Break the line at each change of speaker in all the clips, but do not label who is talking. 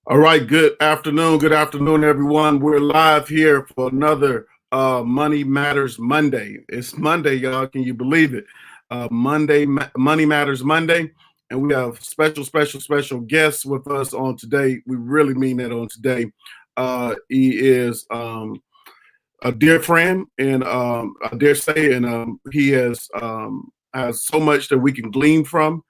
All right, good afternoon. Good afternoon, everyone. We're live here for another Money Matters Monday. It's Monday, y'all. Can you believe it? Money Matters Monday. And we have special guests with us on today. We really mean that on today. He is a dear friend and I dare say, and he has so much that we can glean from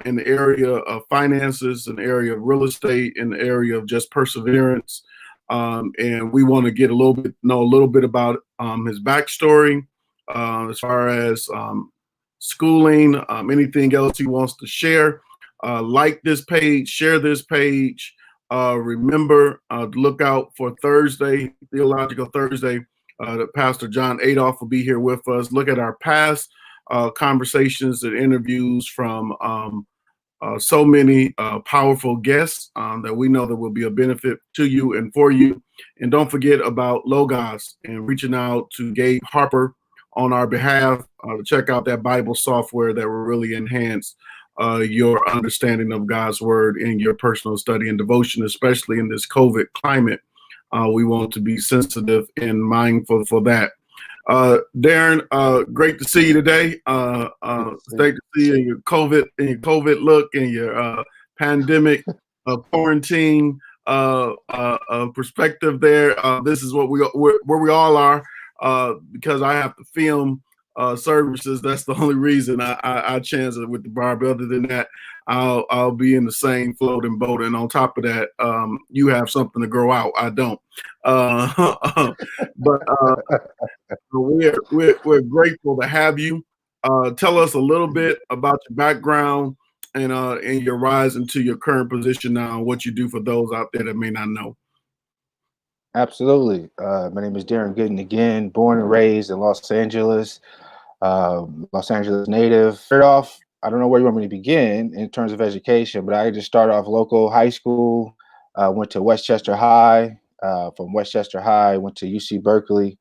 in the area of finances, in the area of real estate, in the area of just perseverance. And we want to know a little bit about his backstory as far as schooling, anything else he wants to share. Like this page, share this page. Remember to look out for Thursday, Theological Thursday. Pastor John Adolph will be here with us. Look at our past conversations and interviews from so many powerful guests that we know that will be a benefit to you and for you. And don't forget about Logos and reaching out to Gabe Harper on our behalf to check out that Bible software that will really enhance your understanding of God's word in your personal study and devotion, especially in this COVID climate. We want to be sensitive and mindful for that. Darren, great to see you today. Great to see you in your COVID look and your pandemic quarantine perspective there. This is where we all are because I have to film services. That's the only reason I chance it with the Barb. Other than that, I'll be in the same floating boat. And on top of that, you have something to grow out. I don't. But we're grateful to have you. Tell us a little bit about your background and your rise into your current position now, and what you do for those out there that may not know.
Absolutely. My name is Darren Gooden again, born and raised in Los Angeles native. Start off, I don't know where you want me to begin in terms of education, but I just started off local high school, went to Westchester High. From Westchester High, went to UC Berkeley,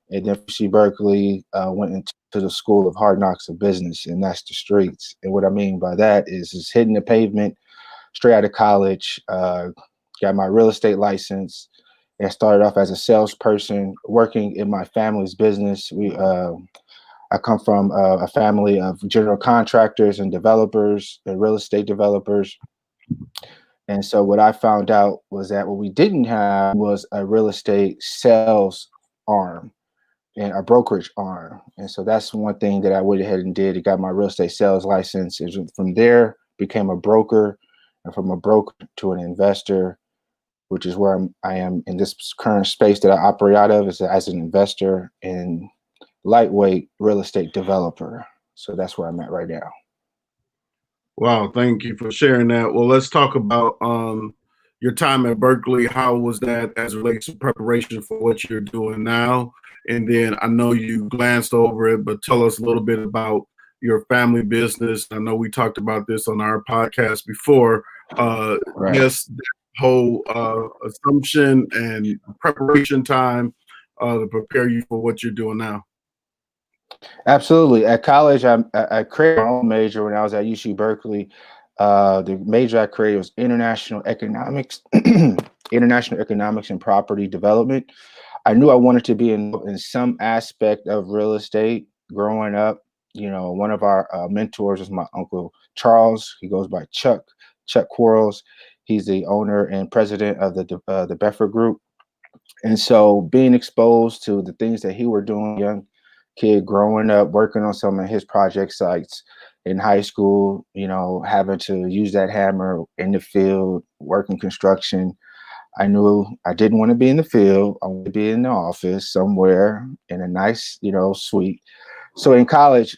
and then from UC Berkeley went into the School of Hard Knocks of Business, and that's the streets. And what I mean by that is hitting the pavement straight out of college, got my real estate license, and started off as a salesperson working in my family's business. I come from a family of general contractors and developers and real estate developers. And so what I found out was that what we didn't have was a real estate sales arm and a brokerage arm. And so that's one thing that I went ahead and did. I got my real estate sales license. And from there, became a broker, and from a broker to an investor, which is where I am in this current space that I operate out of as an investor and lightweight real estate developer. So that's where I'm at right now.
Wow, thank you for sharing that. Well, let's talk about your time at Berkeley. How was that as it relates to preparation for what you're doing now? And then I know you glanced over it, but tell us a little bit about your family business. I know we talked about this on our podcast before.
Right.
Yes, that whole assumption and preparation time to prepare you for what you're doing now.
Absolutely. At college, I created my own major when I was at UC Berkeley. The major I created was international economics, international economics and property development. I knew I wanted to be in some aspect of real estate growing up. You know, one of our mentors was my uncle Charles. He goes by Chuck Quarles. He's the owner and president of the Beffer Group. And so being exposed to the things that he were doing, young kid growing up, working on some of his project sites in high school, you know, having to use that hammer in the field, working construction. I knew I didn't want to be in the field. I wanted to be in the office somewhere in a nice, you know, suite. So in college,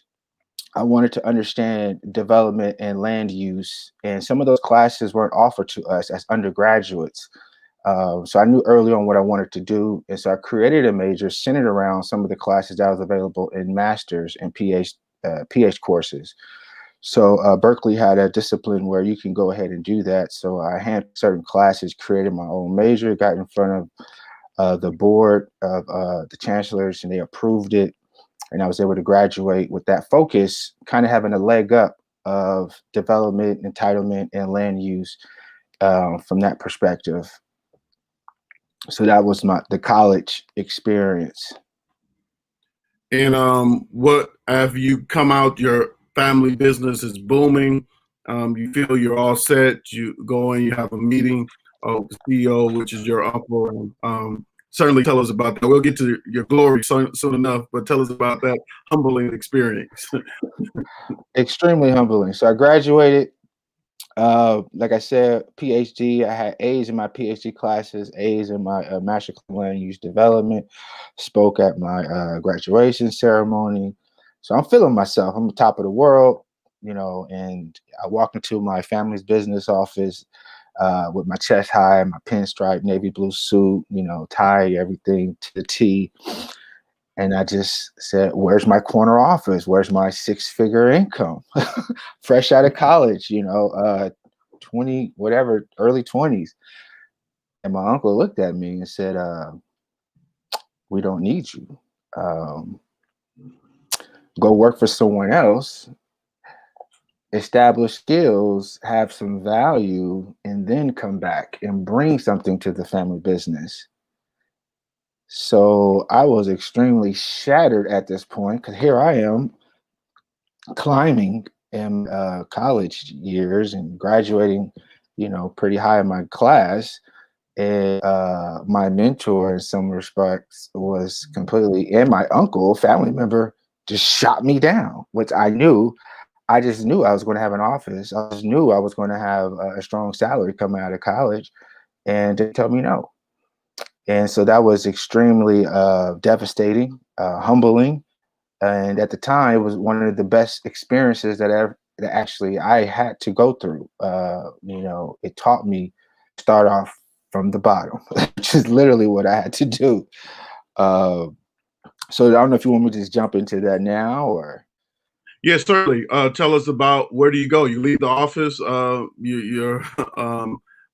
I wanted to understand development and land use. And some of those classes weren't offered to us as undergraduates. So I knew early on what I wanted to do. And so I created a major centered around some of the classes that was available in master's and PH courses. So Berkeley had a discipline where you can go ahead and do that. So I had certain classes, created my own major, got in front of the board of the chancellors, and they approved it. And I was able to graduate with that focus, kind of having a leg up of development, entitlement, and land use. from that perspective. So that was the college experience.
And what have you come out? Your family business is booming. You feel you're all set. You go in, you have a meeting with the CEO, which is your uncle. And, certainly tell us about that. We'll get to your glory soon enough, but tell us about that humbling experience.
Extremely humbling. So I graduated. Like I said, PhD. I had A's in my PhD classes, A's in my Master of Land Use Development. Spoke at my graduation ceremony. So I'm feeling myself. I'm the top of the world, and I walk into my family's business office with my chest high, my pinstripe navy blue suit, tie, everything to the T. And I just said, where's my corner office? Where's my 6-figure income? Fresh out of college, 20, whatever, early 20s. And my uncle looked at me and said, we don't need you. Go work for someone else, establish skills, have some value, and then come back and bring something to the family business. So I was extremely shattered at this point, because here I am climbing in college years and graduating, pretty high in my class. And my mentor, in some respects, was completely, and my uncle, family member, just shot me down, which I knew. I just knew I was going to have an office. I just knew I was going to have a strong salary coming out of college, and they tell me no. And so that was extremely devastating, humbling. And at the time, it was one of the best experiences that actually I had to go through. It taught me to start off from the bottom, which is literally what I had to do. So I don't know if you want me to just jump into that now, or.
Yes, certainly. Tell us about, where do you go? You leave the office. You're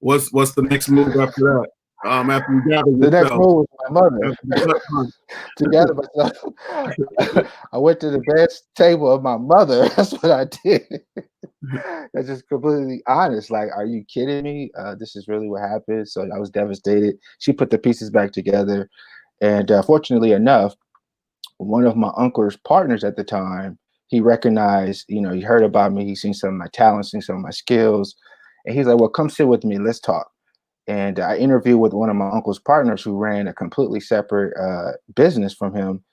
what's the next move after that? After you gather
The next
yourself.
move was my mother. To gather myself, I went to the best table of my mother. That's what I did. That's just completely honest. Like, are you kidding me? This is really what happened. So I was devastated. She put the pieces back together, and fortunately enough, one of my uncle's partners at the time, he recognized, he heard about me, he seen some of my talents, seen some of my skills, and he's like, well, come sit with me, let's talk. And I interviewed with one of my uncle's partners who ran a completely separate business from him,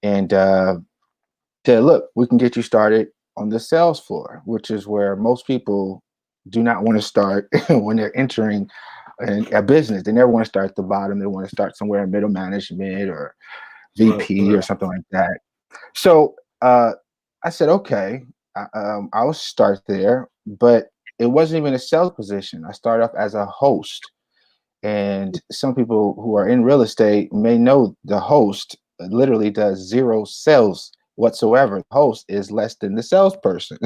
and said, look, we can get you started on the sales floor, which is where most people do not want to start when they're entering a business. They never want to start at the bottom. They want to start somewhere in middle management or VP or something like that. So I said, okay, I'll start there, but it wasn't even a sales position. I started off as a host. And some people who are in real estate may know the host literally does zero sales whatsoever. The host is less than the salesperson.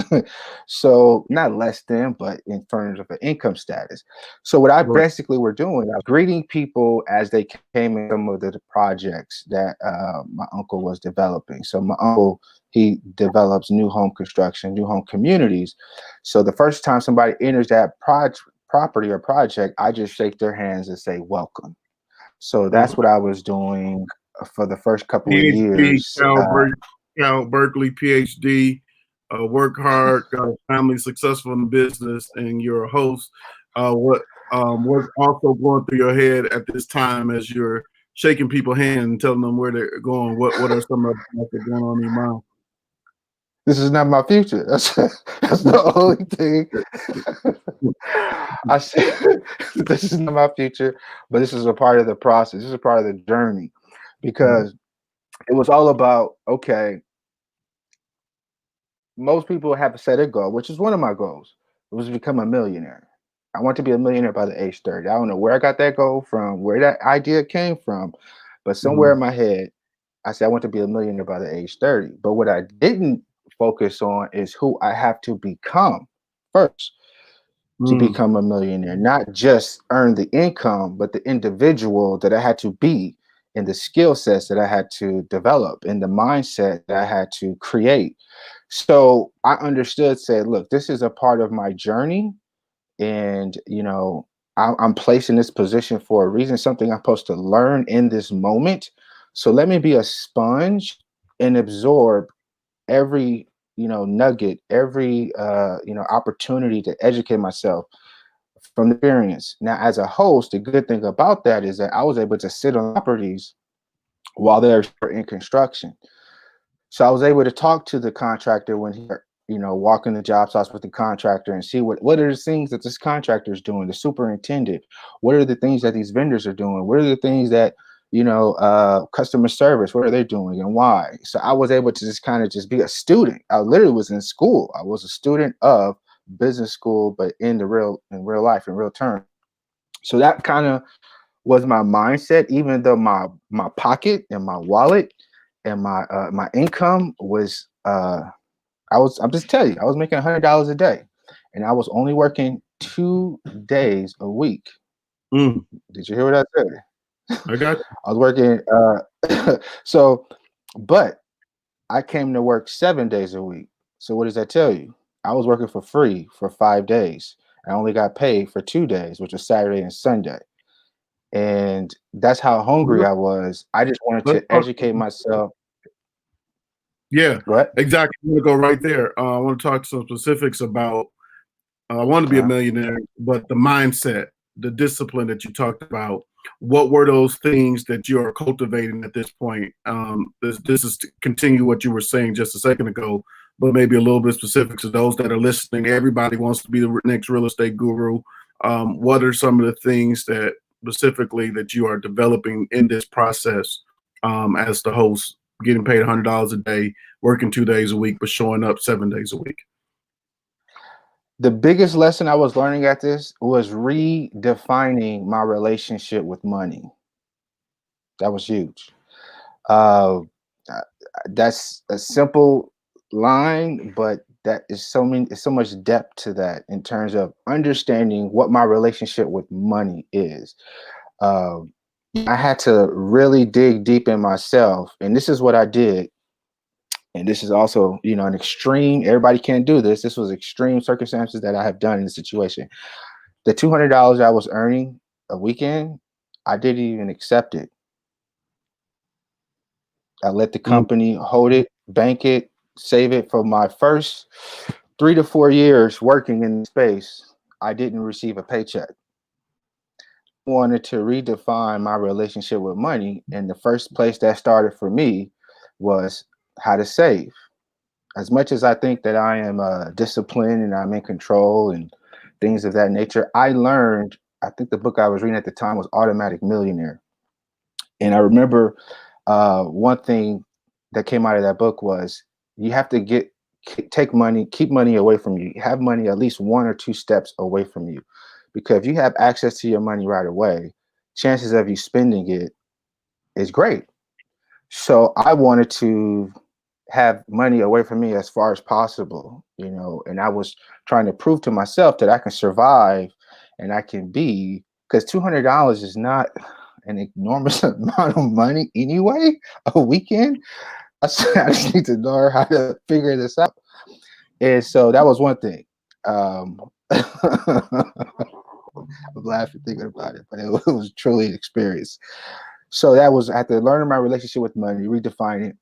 So not less than, but in terms of an income status. So what I basically were doing, I was greeting people as they came in some of the projects that my uncle was developing. So my uncle, he develops new home construction, new home communities. So the first time somebody enters that property or project, I just shake their hands and say, welcome. So that's what I was doing for the first couple of years.
Cal Berkeley, PhD, work hard, family successful in business, and you're a host. What's also going through your head at this time as you're shaking people's hand and telling them where they're going? What are some of the things that are going on in your mind?
This is not my future. That's the only thing. I said, this is not my future, but this is a part of the process. This is a part of the journey, because it was all about, okay, most people have a set a goal, which is one of my goals. It was to become a millionaire. I want to be a millionaire by the age 30. I don't know where I got that goal from, where that idea came from, but somewhere in my head, I said I want to be a millionaire by the age 30. But what I didn't focus on is who I have to become first to become a millionaire, not just earn the income, but the individual that I had to be, and the skill sets that I had to develop, and the mindset that I had to create. So I understood, said, look, this is a part of my journey. And, I'm placed in this position for a reason, something I'm supposed to learn in this moment. So let me be a sponge and absorb every, nugget, every, opportunity to educate myself from the experience. Now, as a host, the good thing about that is that I was able to sit on properties while they're in construction. So I was able to talk to the contractor when he, walk in the job sites with the contractor and see what are the things that this contractor is doing, the superintendent. What are the things that these vendors are doing? What are the things that, customer service, what are they doing and why? So I was able to just kind of just be a student. I literally was in school. I was a student of business school, but in real life, in real terms. So that kind of was my mindset, even though my pocket and my wallet and my income was I'm just telling you, I was making $100 a day, and I was only working 2 days a week.
Mm,
Did you hear what I said?
I got
I was working so, but I came to work 7 days a week. So what does that tell you? I was working for free for 5 days. I only got paid for 2 days, which was Saturday and Sunday. And that's how hungry
you.
I was. I just wanted
Let's
to
talk.
educate myself.
Yeah,
What?
exactly. I'm gonna go right there. I want to talk some specifics about. I want to be a
Uh,
millionaire, but the mindset, the discipline that you talked about. What were those things that you are cultivating at this point? This is to continue what you were saying just a second ago, but maybe a little bit specific to those that are listening. Everybody wants to be the next real estate guru. What are some of the things that specifically that you are developing in this process as the host, getting paid $100 a day, working 2 days a week, but showing up 7 days a week?
the biggest lesson I was learning at this was redefining my relationship with money. That was huge. Uh, uh, that's a simple line, but that is so much depth to that in terms of understanding what my relationship with money is. Uh, I had to really dig deep in myself, and this is what I did. And this is also, an extreme. Everybody can't do this. This was extreme circumstances that I have done in the situation. The $200 I was earning a weekend, I didn't even accept it. I let the
Mm,
company hold it, bank it, save it. For my first 3 to 4 years working in space, I didn't receive a paycheck. I wanted to redefine my relationship with money, and the first place that started for me was how to save. As much as I think that I am disciplined and I'm in control and things of that nature, I learned. I think the book I was reading at the time was Automatic Millionaire, and I remember one thing that came out of that book was you have to keep money away from you. Have money at least 1 or 2 steps away from you, because if you have access to your money right away, chances of you spending it is great. So I wanted to have money away from me as far as possible, and I was trying to prove to myself that I can survive and I can be, because $200 is not an enormous amount of money anyway, a weekend. I just need to know how to figure this out. And so that was one thing. I'm laughing thinking about it, but it was truly an experience. So I had to learn my relationship with money, redefine it.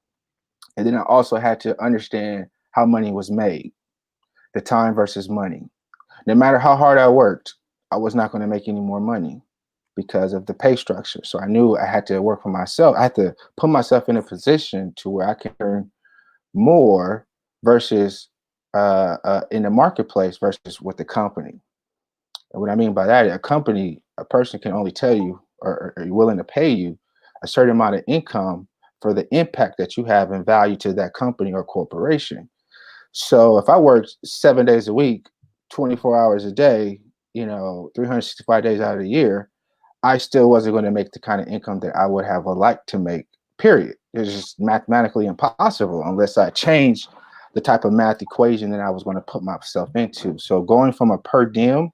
And then I also had to understand how money was made, the time versus money. No matter how hard I worked, I was not going to make any more money because of the pay structure. So I knew I had to work for myself. I had to put myself in a position to where I can earn more versus in the marketplace versus with the company. And what I mean by that, a person can only tell you or are willing to pay you a certain amount of income for the impact that you have in value to that company or corporation. So if I worked 7 days a week, 24 hours a day, 365 days out of the year, I still wasn't going to make the kind of income that I would have liked to make, period. It's just mathematically impossible unless I changed the type of math equation that I was going to put myself into. So going from a per diem,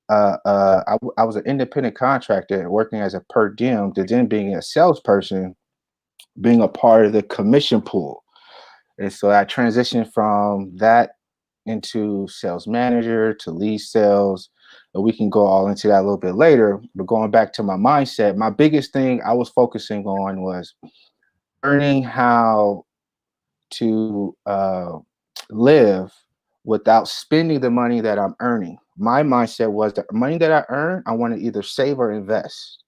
I was an independent contractor working as a per diem to then being a salesperson, being a part of the commission pool. And so I transitioned from that into sales manager to lead sales. and we can go all into that a little bit later. But going back to my mindset, my biggest thing I was focusing on was learning how to live without spending the money that I'm earning. My mindset was the money that I earn, I want to either save or invest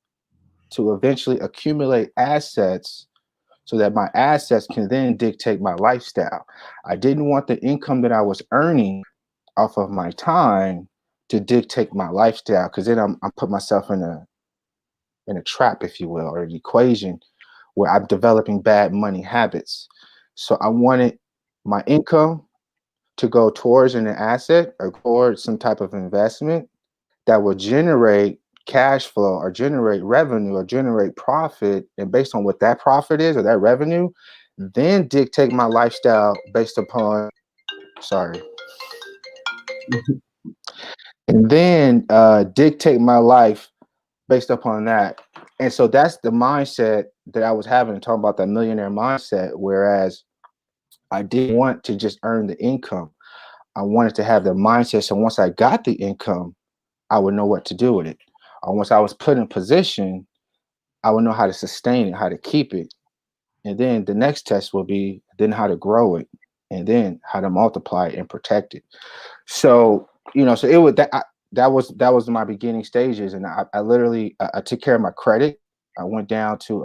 to eventually accumulate assets so that my assets can then dictate my lifestyle. I didn't want the income that I was earning off of my time to dictate my lifestyle, because then I'm put myself in a trap, if you will, or an equation where I'm developing bad money habits. So I wanted my income to go towards an asset or towards some type of investment that will generate cash flow or generate revenue or generate profit. And based on what that profit is or that revenue, then dictate my lifestyle based upon, sorry, and then dictate my life based upon that. And so that's the mindset that I was having, talking about that millionaire mindset. Whereas I didn't want to just earn the income. I wanted to have the mindset. So once I got the income, I would know what to do with it. Once I was put in position, I would know how to sustain it, how to keep it. And then the next test will be then how to grow it, and then how to multiply it and protect it. So, so it would that was my beginning stages. And I literally I took care of my credit. I went down to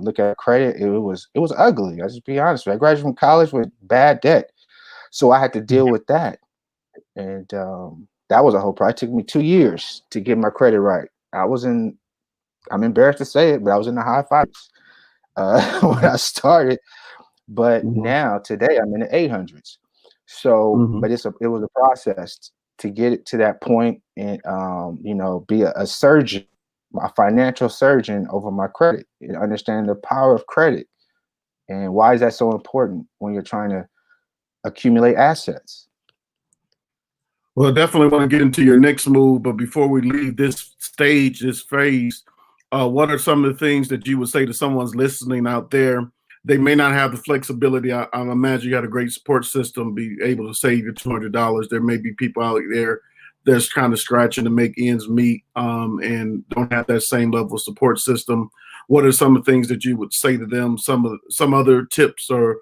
look at credit. It was ugly. I'll just be honest with you. I graduated from college with bad debt. So I had to deal with that. And that was a whole project. It took me 2 years to get my credit right. I'm embarrassed to say it, but I was in the high fives when I started. But now today I'm in the 800s. So, but it was a process to get it to that point, and be a surgeon, a financial surgeon over my credit, and understand the power of credit. And why is that so important when you're trying to accumulate assets?
Well, definitely want to get into your next move, but before we leave this stage, this phase, what are some of the things that you would say to someone's listening out there? They may not have the flexibility. I imagine you had a great support system, be able to save your $200. There may be people out there that's kind of scratching to make ends meet, and don't have that same level of support system. What are some of the things that you would say to them? Some other tips or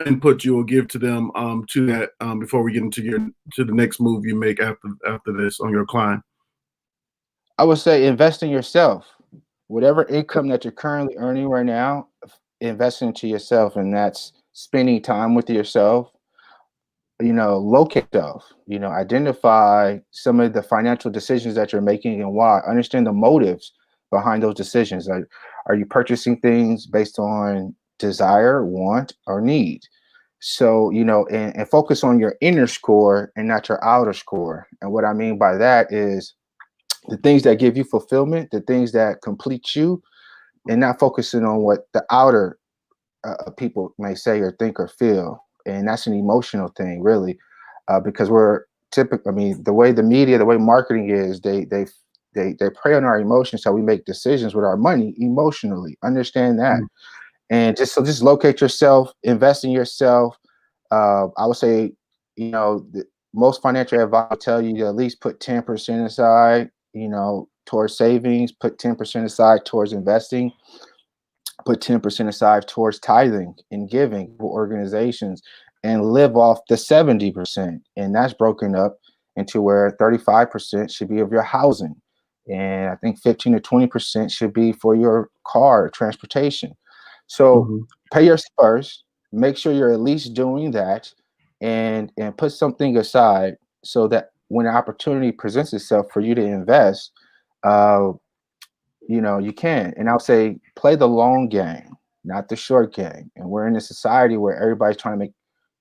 input you will give to them to that before we get into the next move you make after this on your client?
I would say invest in yourself. Whatever income that you're currently earning right now, invest into yourself, and that's spending time with yourself. Locate yourself. Identify some of the financial decisions that you're making and why. Understand the motives behind those decisions. Are you purchasing things based on desire, want, or need? So, and focus on your inner score and not your outer score. And what I mean by that is the things that give you fulfillment, the things that complete you, and not focusing on what the outer people may say or think or feel. And that's an emotional thing, really, because we're typical. I mean, the way the media, the way marketing is, they prey on our emotions, so we make decisions with our money emotionally. Understand that, and just locate yourself, invest in yourself. I would say, most financial advice will tell you to at least put 10% aside, towards savings, put 10% aside towards investing, put 10% aside towards tithing and giving for organizations, and live off the 70%. And that's broken up into where 35% should be of your housing. And I think 15 to 20% should be for your car, transportation. So pay yourself first, make sure you're at least doing that, and put something aside so that when an opportunity presents itself for you to invest, you can. And I'll say play the long game, not the short game. And we're in a society where everybody's trying to make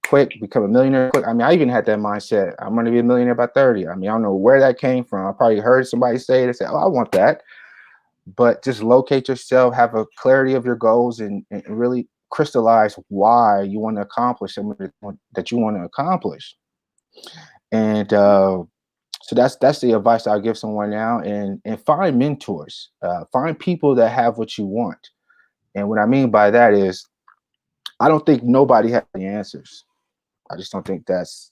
quick, become a millionaire quick. I mean, I even had that mindset. I'm going to be a millionaire by 30. I mean, I don't know where that came from. I probably heard somebody say it and say, oh, I want that. But just locate yourself, have a clarity of your goals, and really crystallize why you want to accomplish something that you want to accomplish. And so that's the advice I'll give someone now. And find mentors, find people that have what you want. And what I mean by that is, I don't think nobody has the answers. I just don't think that's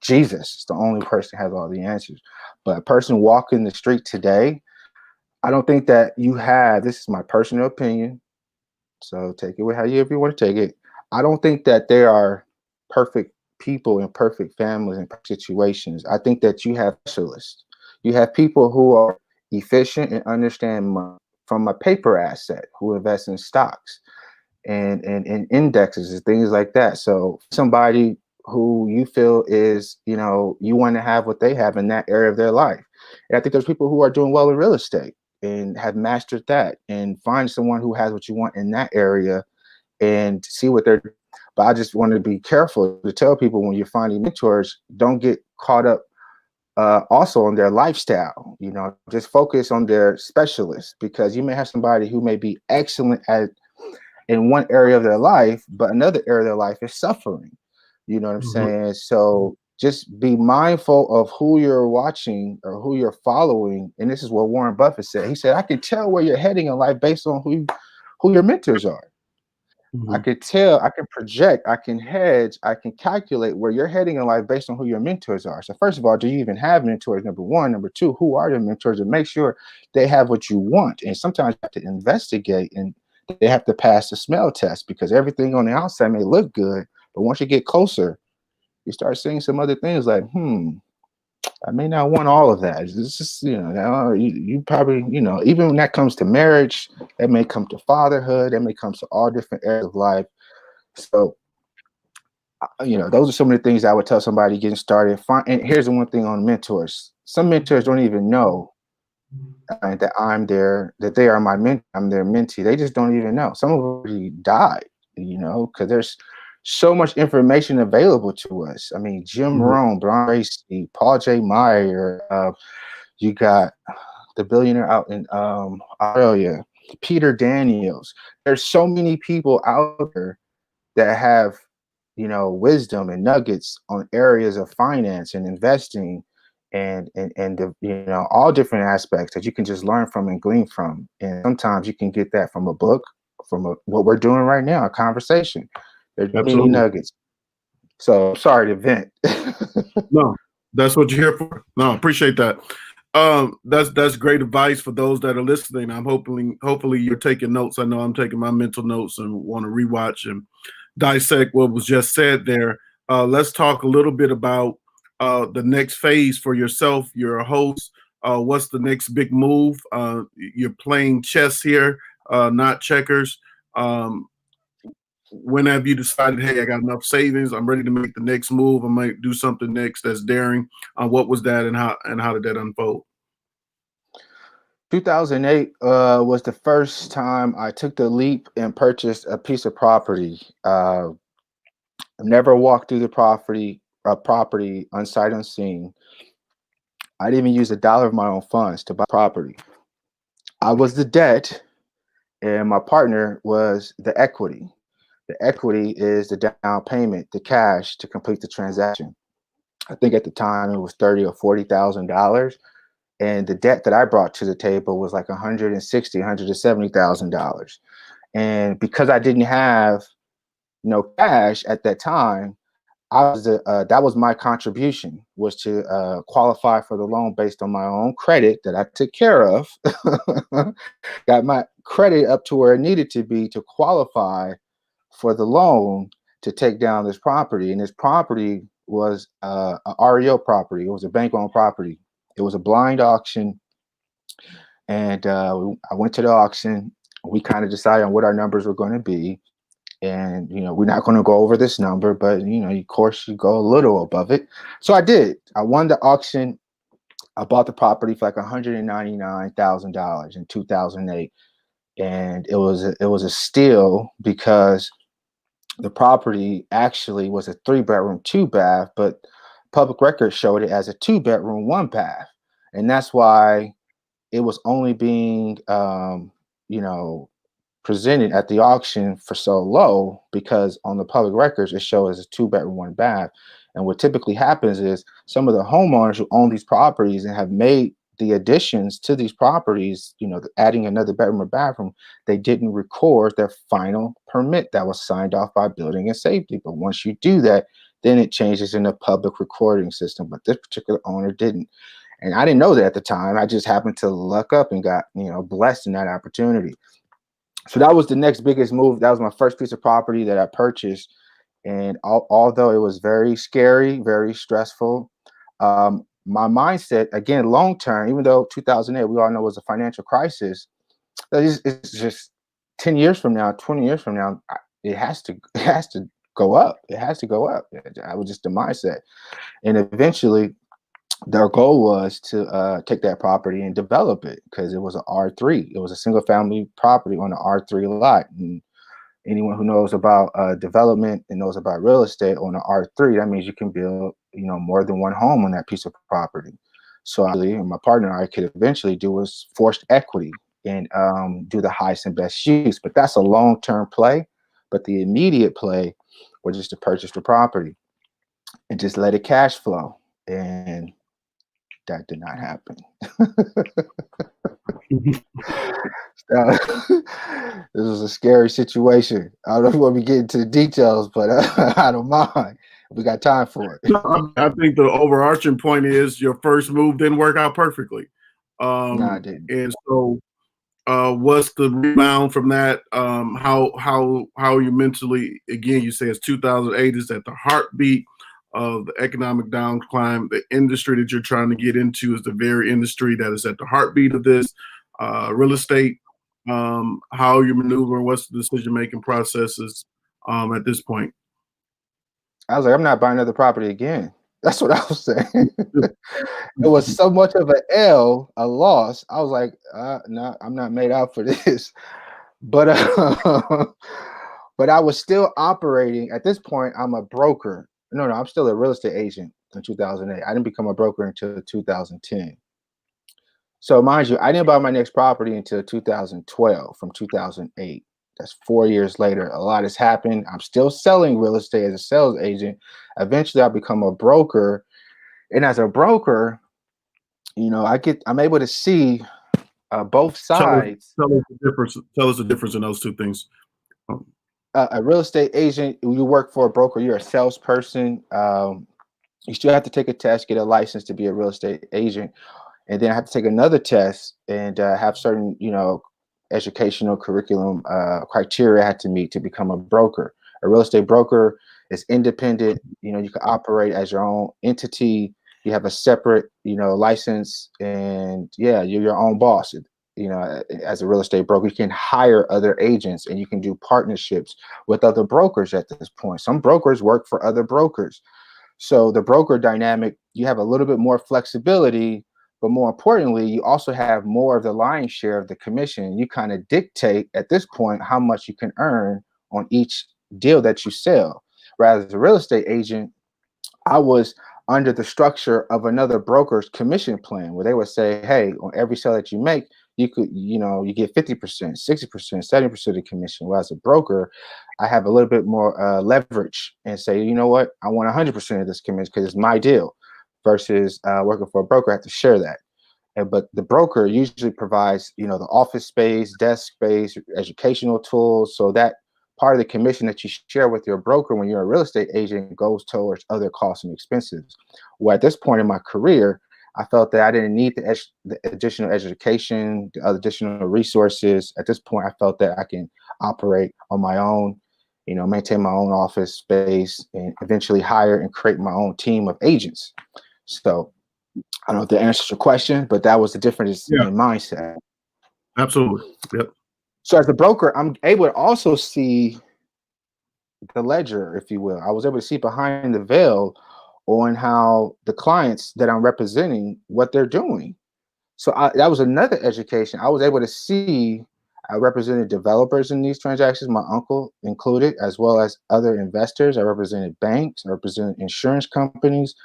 Jesus is the only person who has all the answers. But a person walking the street today, I don't think that you have, this is my personal opinion, so take it with however you want to take it. I don't think that there are perfect people in perfect families and perfect situations. I think that you have specialists. You have people who are efficient and understand money from a paper asset, who invest in stocks and indexes and things like that. So somebody who you feel is, you want to have what they have in that area of their life. And I think there's people who are doing well in real estate and have mastered that, and find someone who has what you want in that area and see what they're. But I just want to be careful to tell people, when you're finding mentors, don't get caught up also on their lifestyle. Just focus on their specialists, because you may have somebody who may be excellent at in one area of their life, but another area of their life is suffering. You know what I'm saying? So just be mindful of who you're watching or who you're following. And this is what Warren Buffett said. He said, I can tell where you're heading in life based on who your mentors are. I could tell, I can project, I can hedge, I can calculate where you're heading in life based on who your mentors are. So first of all, do you even have mentors? Number one. Number two, who are the mentors, and make sure they have what you want. And sometimes you have to investigate, and they have to pass the smell test, because everything on the outside may look good, but once you get closer, you start seeing some other things like, I may not want all of that. This is, you probably, even when that comes to marriage, that may come to fatherhood, that may come to all different areas of life. So, those are some of the things I would tell somebody getting started. And here's the one thing on mentors. Some mentors don't even know that that they are my mentor, I'm their mentee. They just don't even know. Some of them already died, because there's so much information available to us. I mean, Jim Rohn, Brian Tracy, Paul J. Meyer, you got the billionaire out in Australia, Peter Daniels. There's so many people out there that have, wisdom and nuggets on areas of finance and investing and all different aspects that you can just learn from and glean from. And sometimes you can get that from a book, what we're doing right now, a conversation. There's many nuggets. So sorry to vent.
No, that's what you're here for. No, appreciate that. That's great advice for those that are listening. I'm hopefully you're taking notes. I know I'm taking my mental notes and want to rewatch and dissect what was just said there. Let's talk a little bit about the next phase for yourself. You're a host. What's the next big move? You're playing chess here, not checkers. When have you decided, hey, I got enough savings, I'm ready to make the next move, I might do something next that's daring? What was that, and how did that unfold?
2008 was the first time I took the leap and purchased a piece of property. I've never walked through the property unsight unseen. I didn't even use $1 of my own funds to buy property. I was the debt, and my partner was the equity. The equity is the down payment, the cash to complete the transaction. I think at the time it was $30,000 or $40,000, and the debt that I brought to the table was like $160,000, $170,000. And because I didn't have no cash at that time, that was my contribution, was to qualify for the loan based on my own credit that I took care of. Got my credit up to where it needed to be to qualify for the loan to take down this property. And this property was a REO property. It was a bank-owned property. It was a blind auction. And I went to the auction. We kind of decided on what our numbers were going to be. And, we're not going to go over this number, but, of course, you go a little above it. So I did. I won the auction. I bought the property for like $199,000 in 2008. And it was a steal, because the property actually was a 3-bedroom, 2-bath, but public records showed it as a 2-bedroom, 1-bath. And that's why it was only being, presented at the auction for so low, because on the public records it shows as a 2-bedroom, 1-bath. And what typically happens is some of the homeowners who own these properties and have made the additions to these properties, adding another bedroom or bathroom, they didn't record their final permit that was signed off by building and safety. But once you do that, Then it changes in the public recording system, but this particular owner didn't. And I didn't know that at the time. I just happened to luck up and got, blessed in that opportunity. So that was the next biggest move. That was my first piece of property that I purchased. And although it was very scary, very stressful, my mindset, again, long term, even though 2008, we all know was a financial crisis, it's just 10 years from now, 20 years from now, it has to go up. It has to go up. I was just the mindset. And eventually, their goal was to take that property and develop it because it was an R3. It was a single family property on an R3 lot. And anyone who knows about development and knows about real estate on an R3, that means you can build, more than one home on that piece of property. So my partner and I could eventually do was forced equity and do the highest and best use. But that's a long-term play. But the immediate play was just to purchase the property and just let it cash flow. And that did not happen. This was a scary situation. I don't know if you want me to get into the details, but I don't mind. We got time for it.
I think the overarching point is your first move didn't work out perfectly.
No, I didn't.
And so what's the rebound from that? How you mentally, again, you say it's 2008, is that the heartbeat of the economic downcline? The industry that you're trying to get into is the very industry that is at the heartbeat of this real estate. How you maneuver, what's the decision-making processes at this point?
I was like, I'm not buying another property again. That's what I was saying. It was so much of an L, a loss. I was like, no, I'm not made out for this. But but I was still operating. At this point, I'm a broker. No, I'm still a real estate agent in 2008. I didn't become a broker until 2010. So mind you, I didn't buy my next property until 2012 from 2008. That's 4 years later. A lot has happened. I'm still selling real estate as a sales agent. Eventually, I'll become a broker. And as a broker, I'm able to see both sides.
Tell us the difference. Tell us the difference in those two things.
A real estate agent, you work for a broker, you're a salesperson. You still have to take a test, get a license to be a real estate agent. And then I have to take another test and have certain, educational curriculum criteria I had to meet to become a broker. A real estate broker is independent. You can operate as your own entity. You have a separate, license, and you're your own boss. As a real estate broker, you can hire other agents and you can do partnerships with other brokers at this point. Some brokers work for other brokers. So the broker dynamic, you have a little bit more flexibility, but more importantly, you also have more of the lion's share of the commission. You kind of dictate at this point how much you can earn on each deal that you sell. Whereas as a real estate agent, I was under the structure of another broker's commission plan where they would say, hey, on every sale that you make, you could, you get 50%, 60%, 70% of the commission. Whereas a broker, I have a little bit more leverage and say, you know what, I want 100% of this commission because it's my deal versus working for a broker. I have to share that. But the broker usually provides, the office space, desk space, educational tools. So that part of the commission that you share with your broker when you're a real estate agent goes towards other costs and expenses. Well, at this point in my career, I felt that I didn't need the additional education, the additional resources. At this point, I felt that I can operate on my own, maintain my own office space, and eventually hire and create my own team of agents. So I don't know if that answers your question, but that was the difference in mindset.
Absolutely. Yep.
So as a broker, I'm able to also see the ledger, if you will. I was able to see behind the veil on how the clients that I'm representing, what they're doing. So that was another education. I was able to see, I represented developers in these transactions, my uncle included, as well as other investors. I represented banks, I represented insurance companies.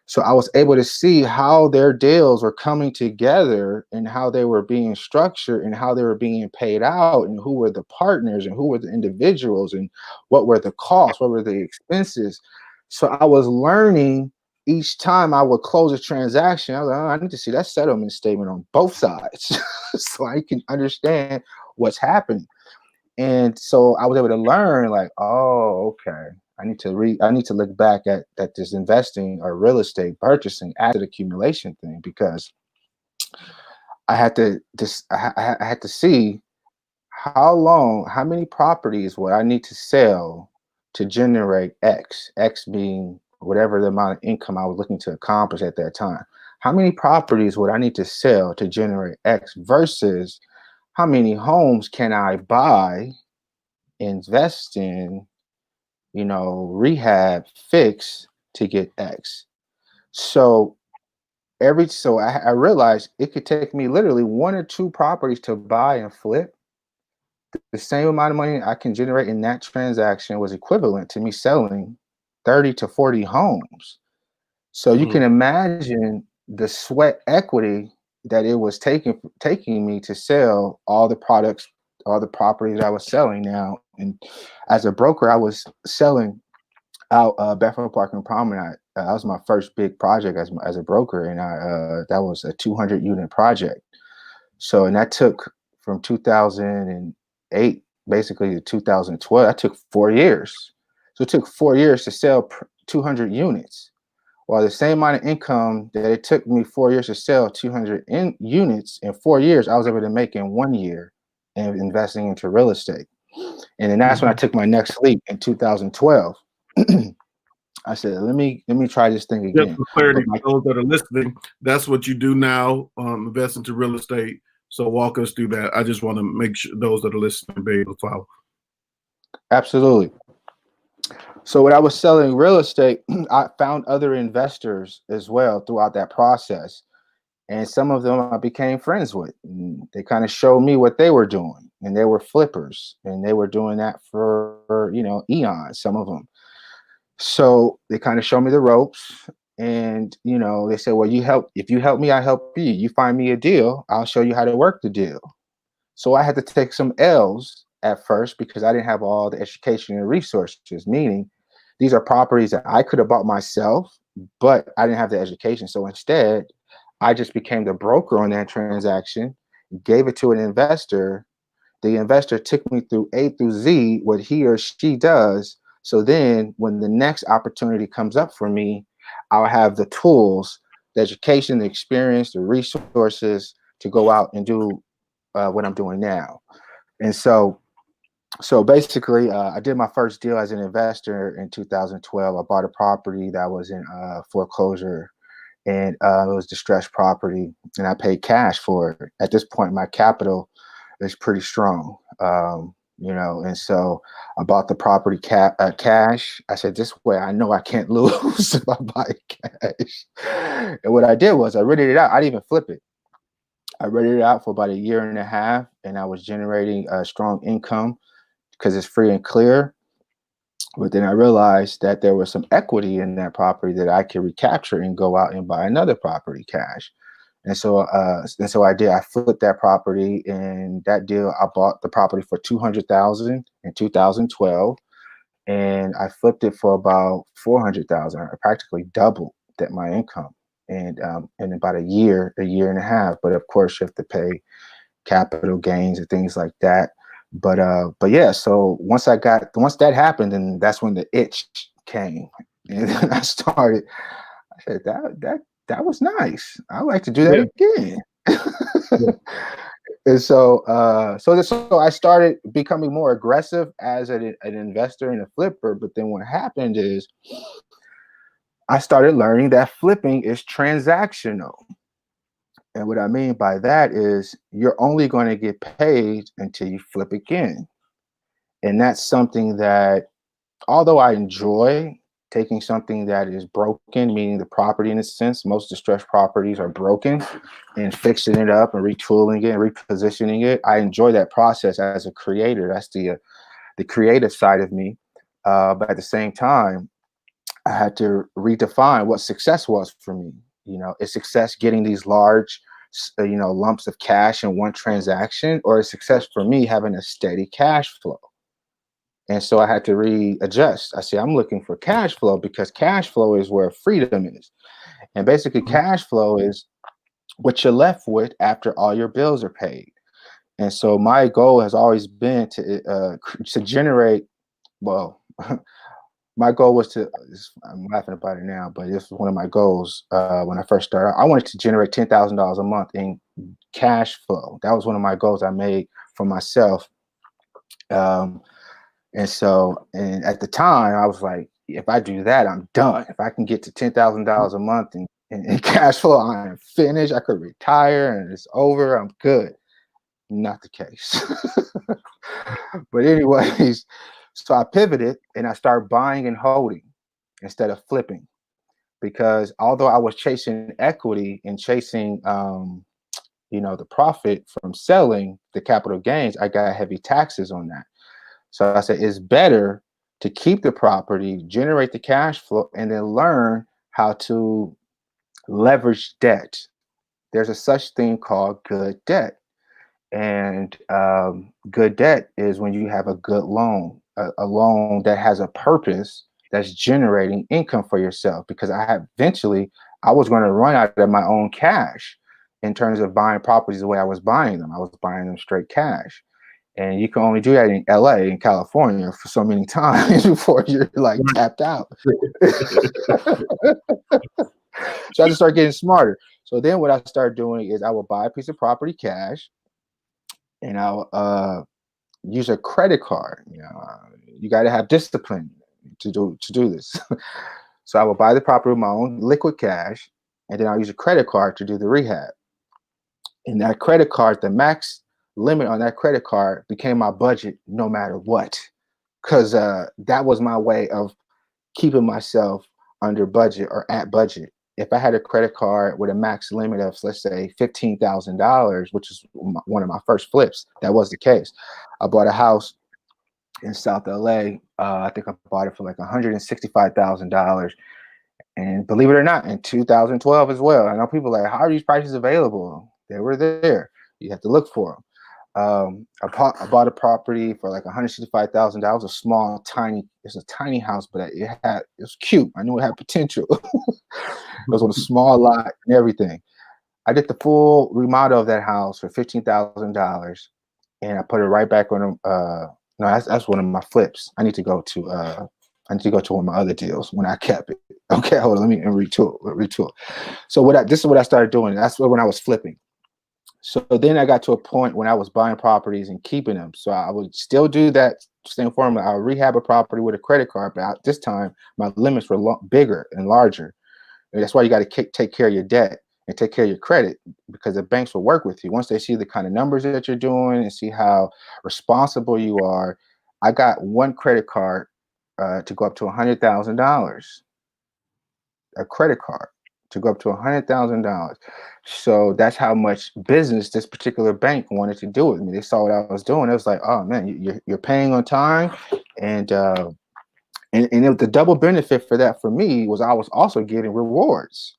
So I was able to see how their deals were coming together and how they were being structured and how they were being paid out and who were the partners and who were the individuals and what were the costs, what were the expenses. So I was learning each time I would close a transaction. I was like, I need to see that settlement statement on both sides so I can understand what's happening. And so I was able to learn like, oh, okay, I need to look back at this investing or real estate purchasing asset accumulation thing, because I had I had to see how many properties would I need to sell to generate X being whatever the amount of income I was looking to accomplish at that time. How many properties would I need to sell to generate X versus how many homes can I buy, invest in, rehab, fix to get X? So I realized it could take me literally one or two properties to buy and flip. The same amount of money I can generate in that transaction was equivalent to me selling 30 to 40 homes. So you can imagine the sweat equity that it was taking me to sell all the products, all the properties I was selling now. And as a broker, I was selling out Bethel Park and Promenade. That was my first big project as a broker, and that was a 200 unit project. So, and that took from 2008 basically to 2012. That took 4 years. So it took 4 years to sell 200 units. While the same amount of income that it took me 4 years to sell 200 units in 4 years, I was able to make in 1 year in investing into real estate. And then that's when I took my next leap in 2012. I said, let me try this thing
Just
again.
for clarity, for those that are listening, that's what you do now, invest into real estate. So walk us through that. I just want to make sure those that are listening be able to follow.
Absolutely. So when I was selling real estate, I found other investors as well throughout that process. And some of them I became friends with. And they kind of showed me what they were doing. And they were flippers. And they were doing that for eons, some of them. So they kind of showed me the ropes. And, they said, well, if you help me, I help you. You find me a deal, I'll show you how to work the deal. So I had to take some L's at first because I didn't have all the education and resources, meaning these are properties that I could have bought myself, but I didn't have the education. So instead, I just became the broker on that transaction, gave it to an investor. The investor took me through A through Z, what he or she does. So then when the next opportunity comes up for me, I'll have the tools, the education, the experience, the resources to go out and do what I'm doing now. And so basically, I did my first deal as an investor in 2012. I bought a property that was in foreclosure, and it was distressed property, and I paid cash for it. At this point, my capital is pretty strong, and so I bought the property cash. I said, this way I know I can't lose if I buy cash. And what I did was I rented it out. I didn't even flip it. I rented it out for about a year and a half, and I was generating a strong income because it's free and clear. But then I realized that there was some equity in that property that I could recapture and go out and buy another property cash. And so I did. I flipped that property, and that deal, I bought the property for $200,000 in 2012, and I flipped it for about $400,000. I practically doubled my income, and in about a year and a half. But of course, you have to pay capital gains and things like that. But yeah. So once that happened, and that's when the itch came, and then I started. I said that was nice. I like to do that again.
Yeah.
And so I started becoming more aggressive as an investor and a flipper. But then what happened is I started learning that flipping is transactional. And what I mean by that is you're only going to get paid until you flip again. And that's something that, although I enjoy taking something that is broken, meaning the property in a sense, most distressed properties are broken, and fixing it up and retooling it and repositioning it. I enjoy that process as a creator. That's the creative side of me. But at the same time, I had to redefine what success was for me. Is success getting these large, lumps of cash in one transaction, or is success for me having a steady cash flow? And so I had to readjust. I said, I'm looking for cash flow because cash flow is where freedom is. And basically, cash flow is what you're left with after all your bills are paid. And so my goal has always been to generate, well, my goal was to, I'm laughing about it now, but this was one of my goals when I first started. I wanted to generate $10,000 a month in cash flow. That was one of my goals I made for myself. And at the time, I was like, if I do that, I'm done. If I can get to $10,000 a month in cash flow, I am finished. I could retire and it's over. I'm good. Not the case. But anyways, so I pivoted and I started buying and holding instead of flipping, because although I was chasing equity and chasing, the profit from selling the capital gains, I got heavy taxes on that. So I said, it's better to keep the property, generate the cash flow, and then learn how to leverage debt. There's a such thing called good debt. And good debt is when you have a good loan, a loan that has a purpose, that's generating income for yourself. Because I was going to run out of my own cash in terms of buying properties the way I was buying them. I was buying them straight cash. And you can only do that in LA, in California, for so many times before you're like tapped out. So I just started getting smarter. So then what I started doing is I will buy a piece of property cash, and I'll use a credit card. You got to have discipline to do this. So I will buy the property with my own liquid cash, and then I'll use a credit card to do the rehab. And that credit card, the max limit on that credit card became my budget no matter what, because that was my way of keeping myself under budget or at budget. If I had a credit card with a max limit of, let's say, $15,000, which is one of my first flips, that was the case. I bought a house in South LA. I think I bought it for like $165,000. And believe it or not, in 2012 as well. I know people are like, how are these prices available? They were there. You have to look for them. I bought a property for like $165,000. It's a tiny house, but it was cute. I knew it had potential. It was on a small lot and everything. I did the full remodel of that house for $15,000, and I put it right back on. No, that's one of my flips. I need to go to one of my other deals when I kept it. Okay, hold on. Let me retool. So this is what I started doing. That's when I was flipping. So then I got to a point when I was buying properties and keeping them. So I would still do that same formula. I would rehab a property with a credit card, but this time my limits were bigger and larger. And that's why you got to take care of your debt and take care of your credit, because the banks will work with you. Once they see the kind of numbers that you're doing and see how responsible you are. I got one credit card to go up to $100,000, a credit card to go up to $100,000. So that's how much business this particular bank wanted to do with me. They saw what I was doing. It was like, oh man, you're paying on time, and the double benefit for that for me was I was also getting rewards.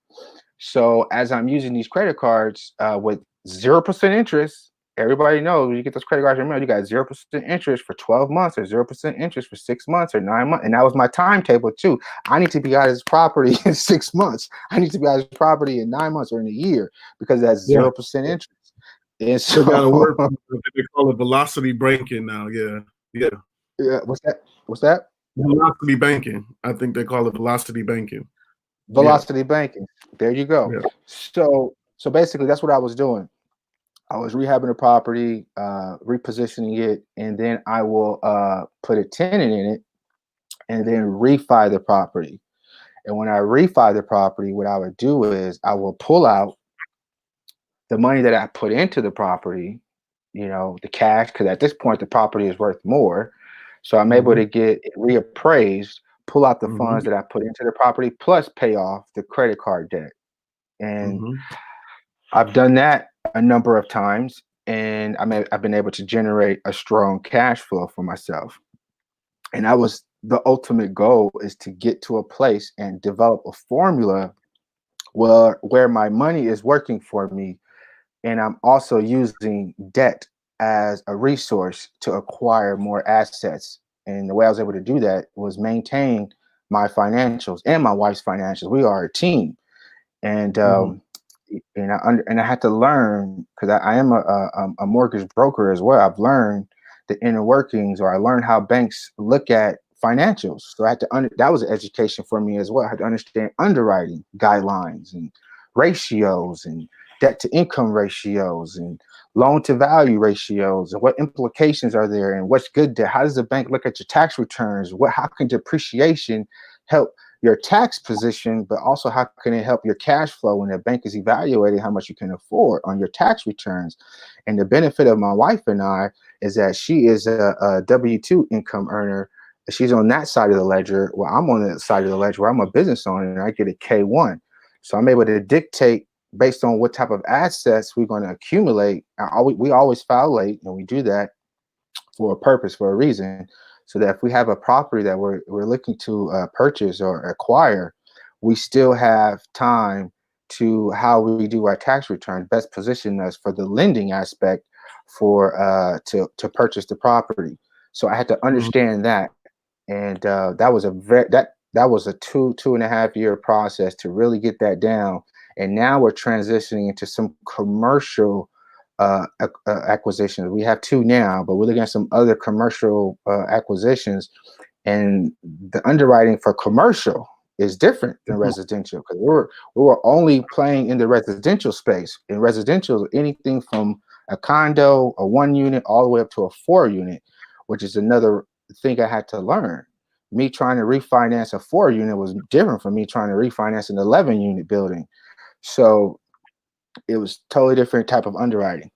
So as I'm using these credit cards with 0% interest, everybody knows when you get those credit cards in the mail, you got 0% interest for 12 months or 0% interest for 6 months or 9 months. And that was my timetable too. I need to be out of this property in 6 months. I need to be out of this property in 9 months or in a year, because that's 0% interest. And so
gotta work. They call it velocity banking now. Yeah.
Yeah. What's that?
Velocity banking. I think they call it velocity banking.
Velocity banking. There you go.
Yeah.
So basically that's what I was doing. I was rehabbing the property, repositioning it, and then I will put a tenant in it and then refi the property. And when I refi the property, what I would do is I will pull out the money that I put into the property, the cash, because at this point the property is worth more. So I'm able to get it reappraised, pull out the funds that I put into the property, plus pay off the credit card debt. And I've done that a number of times, and I've been able to generate a strong cash flow for myself. And that was the ultimate goal, is to get to a place and develop a formula where my money is working for me, and I'm also using debt as a resource to acquire more assets. And the way I was able to do that was maintain my financials and my wife's financials. We are a team. And I had to learn, because I am a mortgage broker as well. I've learned the inner workings, or I learned how banks look at financials. So I had to that was an education for me as well. I had to understand underwriting guidelines and ratios and debt to income ratios and loan to value ratios and what implications are there and what's good debt. How does the bank look at your tax returns? How can depreciation help your tax position, but also how can it help your cash flow when the bank is evaluating how much you can afford on your tax returns? And the benefit of my wife and I is that she is a W-2 income earner. She's on that side of the ledger. Well, I'm on the side of the ledger where I'm a business owner and I get a K-1. So I'm able to dictate based on what type of assets we're going to accumulate. We always file late, and we do that for a purpose, for a reason, so that if we have a property that we're looking to purchase or acquire, we still have time to how we do our tax return, best position us for the lending aspect for to purchase the property. So I had to understand that, and that was a 2.5 year process to really get that down. And now we're transitioning into some commercial acquisitions. We have 2 now, but we're looking at some other commercial acquisitions. And the underwriting for commercial is different than residential, because we were only playing in the residential space. In residential, anything from a condo, a 1 unit, all the way up to a 4 unit, which is another thing I had to learn. Me trying to refinance a 4 unit was different from me trying to refinance an 11 unit building. So it was totally different type of underwriting.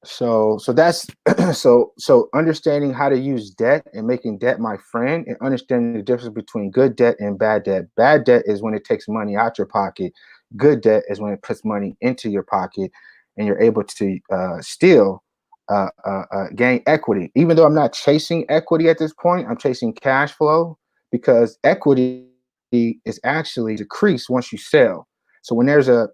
So that's so understanding how to use debt and making debt my friend, and understanding the difference between good debt and bad debt. Bad debt is when it takes money out your pocket. Good debt is when it puts money into your pocket and you're able to still gain equity. Even though I'm not chasing equity at this point, I'm chasing cash flow, because equity is actually decreased once you sell. So when there's a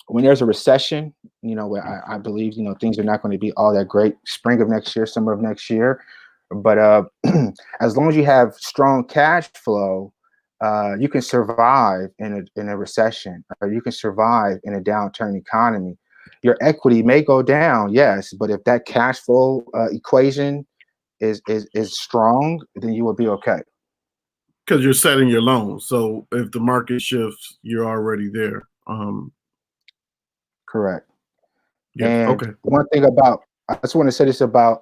recession, where I believe, things are not going to be all that great spring of next year, summer of next year. But as long as you have strong cash flow, you can survive in a recession, or you can survive in a downturn economy. Your equity may go down, yes, but if that cash flow equation is strong, then you will be okay.
Because you're setting your loan. So if the market shifts, you're already there.
Correct.
Yes.
And
Okay.
one thing I just want to say this about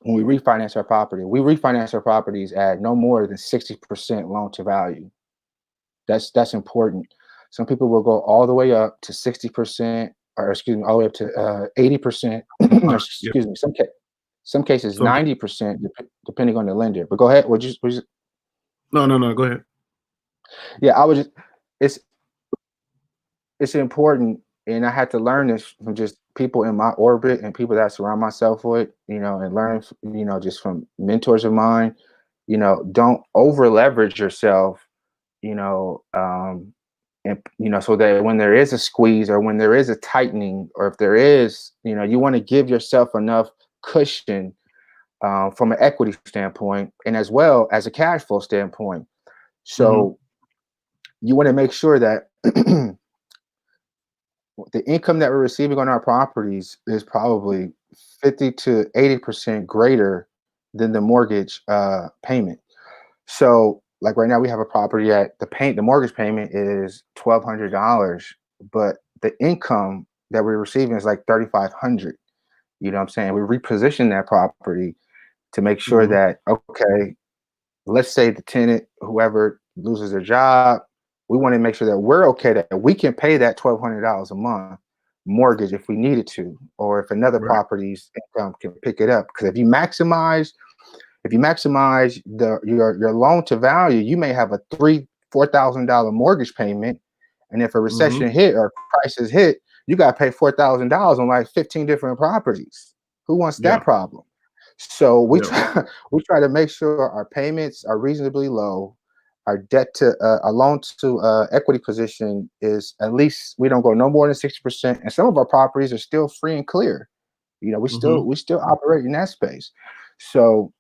when we refinance our property. We refinance our properties at no more than 60% loan to value. That's important. Some people will go all the way up to 60%, or excuse me, all the way up to 80%. Excuse me, some cases 90%, depending on the lender. But go ahead.
No. Go ahead.
Yeah, it's important, and I had to learn this from just people in my orbit and people that I surround myself with, and learn, just from mentors of mine. Don't over leverage yourself, and so that when there is a squeeze, or when there is a tightening, or if there is, you want to give yourself enough cushion from an equity standpoint, and as well as a cash flow standpoint. So you want to make sure that the income that we're receiving on our properties is probably 50 to 80% greater than the mortgage payment. So like right now we have a property that the mortgage payment is $1,200, but the income that we're receiving is like $3,500. You know what I'm saying? We reposition that property to make sure that, okay, let's say the tenant, whoever loses their job, we want to make sure that we're okay, that we can pay that $1,200 a month mortgage if we needed to, or if another property's income can pick it up. Because if you maximize your loan to value, you may have a $4,000 mortgage payment, and if a recession hit or crisis hit, you got to pay $4,000 on like 15 different properties. Who wants that problem? So we try to make sure our payments are reasonably low. Our debt to a loan to equity position is, at least we don't go no more than 60%. And some of our properties are still free and clear. We still operate in that space. So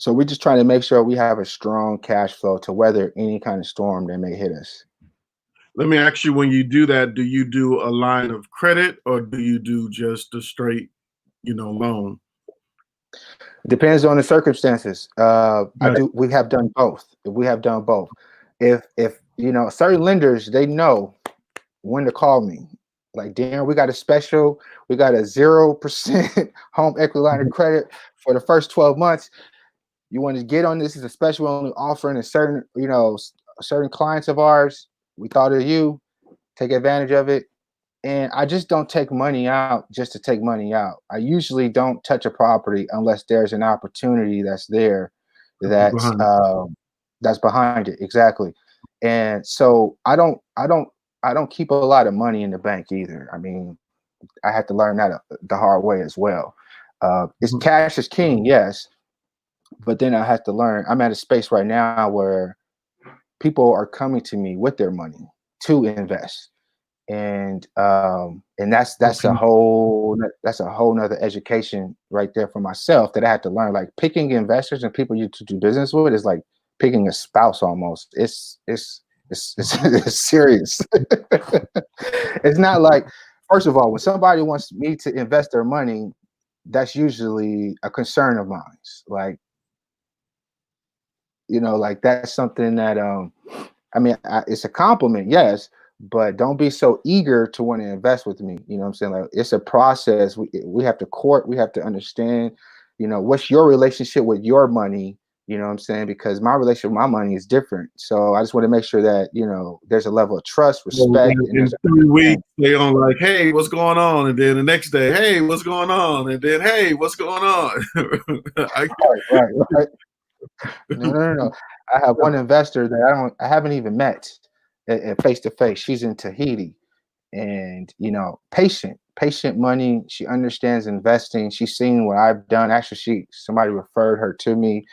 we're just trying to make sure we have a strong cash flow to weather any kind of storm that may hit us.
Let me ask you, when you do that, do you do a line of credit, or do you do just a straight, loan?
Depends on the circumstances.
Right.
We have done both. If certain lenders, they know when to call me. Like, Darren, we got a special. We got a 0% home equity line of credit for the first 12 months. You want to get on this? Is a special only offering a certain clients of ours. We thought of you. Take advantage of it. And I just don't take money out just to take money out. I usually don't touch a property unless there's an opportunity that's there that's
Behind.
that's behind it. Exactly. And so I don't keep a lot of money in the bank either. I mean, I had to learn that the hard way as well. It's cash is king, yes, but then I have to learn. I'm at a space right now where people are coming to me with their money to invest, and that's
Okay.
a whole nother education right there for myself that I had to learn. Like, picking investors and people you to do business with is like picking a spouse almost. It's serious. It's not like, first of all, when somebody wants me to invest their money, that's usually a concern of mine. Like, like, that's something that I mean, it's a compliment, yes, but don't be so eager to want to invest with me. You know what I'm saying? Like, it's a process. We have to court. We have to understand, what's your relationship with your money. You know what I'm saying? Because my relationship with my money is different. So I just want to make sure that there's a level of trust,
So
respect, and there's
in
an
3 weeks,
understanding.
they on like, hey, what's going on? And then the next day, hey, what's going on? And then, hey, what's going on? I,
Right. No. I have one investor that I haven't even met at face to face. She's in Tahiti, and patient money. She understands investing. She's seen what I've done. Actually, somebody referred her to me,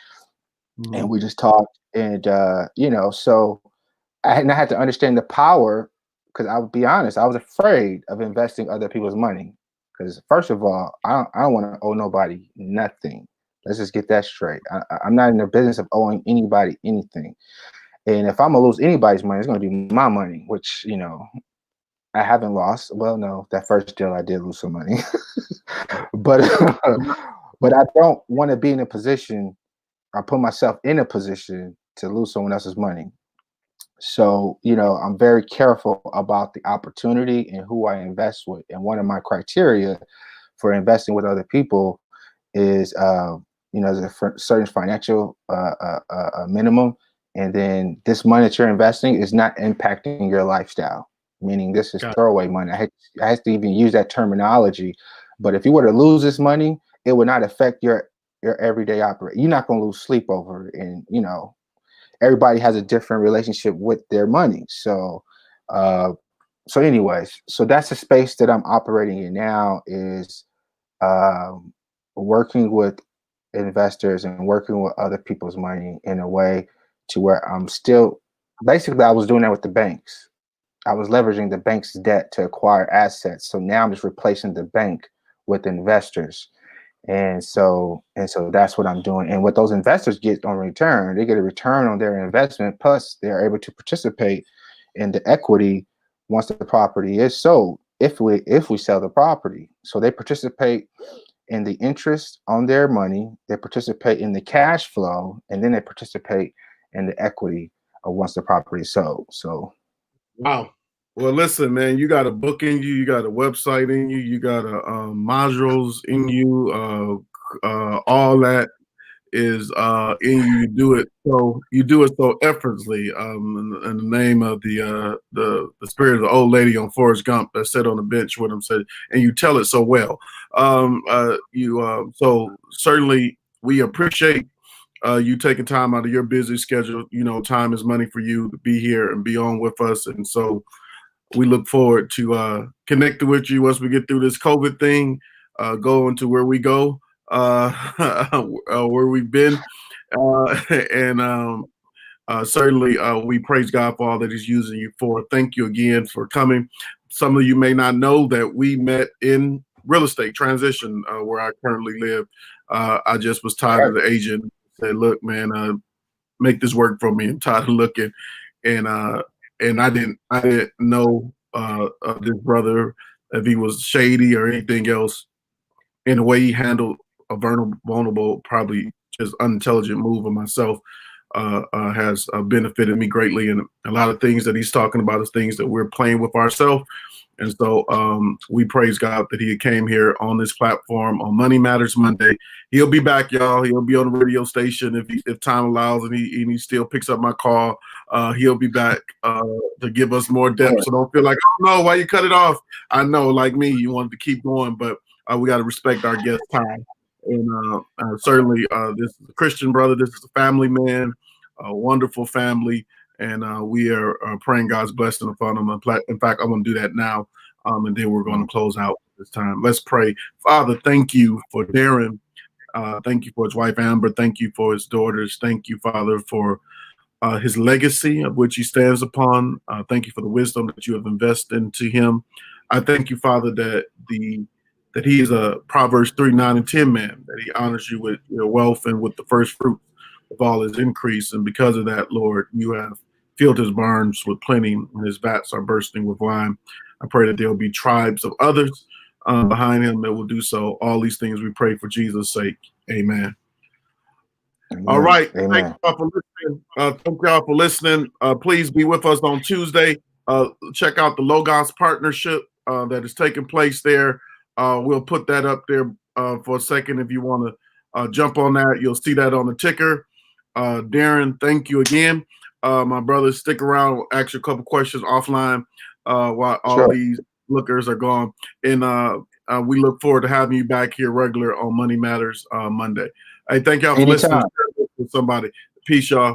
and we just talked. And so I had to understand the power, because I would be honest, I was afraid of investing other people's money. Because, first of all, I don't want to owe nobody nothing. Let's just get that straight. I'm not in the business of owing anybody anything. And if I'm gonna lose anybody's money, it's gonna be my money, which I haven't lost. Well, no, that first deal I did lose some money, but but I don't want to be in a position. I put myself in a position to lose someone else's money. So, I'm very careful about the opportunity and who I invest with. And one of my criteria for investing with other people is, there's a certain financial minimum. And then this money that you're investing is not impacting your lifestyle, meaning this is
got
throwaway money. I had to even use that terminology. But if you were to lose this money, it would not affect your everyday operation. You're not going to lose sleep over it. And, everybody has a different relationship with their money. So that's the space that I'm operating in now, is working with investors and working with other people's money in a way to where I'm still, basically, I was doing that with the banks. I was leveraging the bank's debt to acquire assets. So now I'm just replacing the bank with investors. And so that's what I'm doing. And what those investors get on return, they get a return on their investment. Plus, they're able to participate in the equity once the property is sold, if we sell the property. So they participate in the interest on their money, they participate in the cash flow, and then they participate in the equity once the property is sold. So
Wow. Well, listen, man, you got a book in you, you got a website in you, you got a modules in you, all that is in you. You do it so effortlessly. In the name of the spirit of the old lady on Forrest Gump that sat on the bench with him, said, and you tell it so well. So certainly we appreciate you taking time out of your busy schedule. Time is money for you to be here and be on with us, and so we look forward to connecting with you once we get through this COVID thing, going to where we go, where we've been. And certainly we praise God for all that He's using you for. Thank you again for coming. Some of you may not know that we met in real estate transition, where I currently live. I just was tired of the agent. Said, look, man, make this work for me. I'm tired of looking. And I didn't know this brother, if he was shady or anything else, in the way he handled a vulnerable, probably just unintelligent move of myself has benefited me greatly. And a lot of things that he's talking about is things that we're playing with ourselves. And so we praise God that he came here on this platform on Money Matters Monday. He'll be back, y'all. He'll be on the radio station if time allows, and he still picks up my call. He'll be back to give us more depth. So don't feel like, oh no, why you cut it off? I know, like me, you wanted to keep going, but we got to respect our guest time. And certainly, this is a Christian brother. This is a family man, a wonderful family. And we are praying God's blessing upon them. In fact, I'm going to do that now, and then we're going to close out this time. Let's pray. Father, thank you for Darren. Thank you for his wife, Amber. Thank you for his daughters. Thank you, Father, for his legacy of which he stands upon. Thank you for the wisdom that you have invested into him. I thank you, Father, that he is a Proverbs 3, 9, and 10 man, that he honors you with your wealth and with the first fruit of all his increase. And because of that, Lord, you have filled his barns with plenty, and his vats are bursting with wine. I pray that there will be tribes of others behind him that will do so. All these things we pray for Jesus' sake. Amen. Amen. All right.
Amen.
Thank y'all for listening. Please be with us on Tuesday. Check out the Logos partnership that is taking place there. We'll put that up there for a second. If you want to jump on that, you'll see that on the ticker. Darren, thank you again. My brother, stick around. We'll ask you a couple questions offline while all these lookers are gone. And we look forward to having you back here regular on Money Matters Monday. Hey, thank y'all for listening to somebody. Peace, y'all.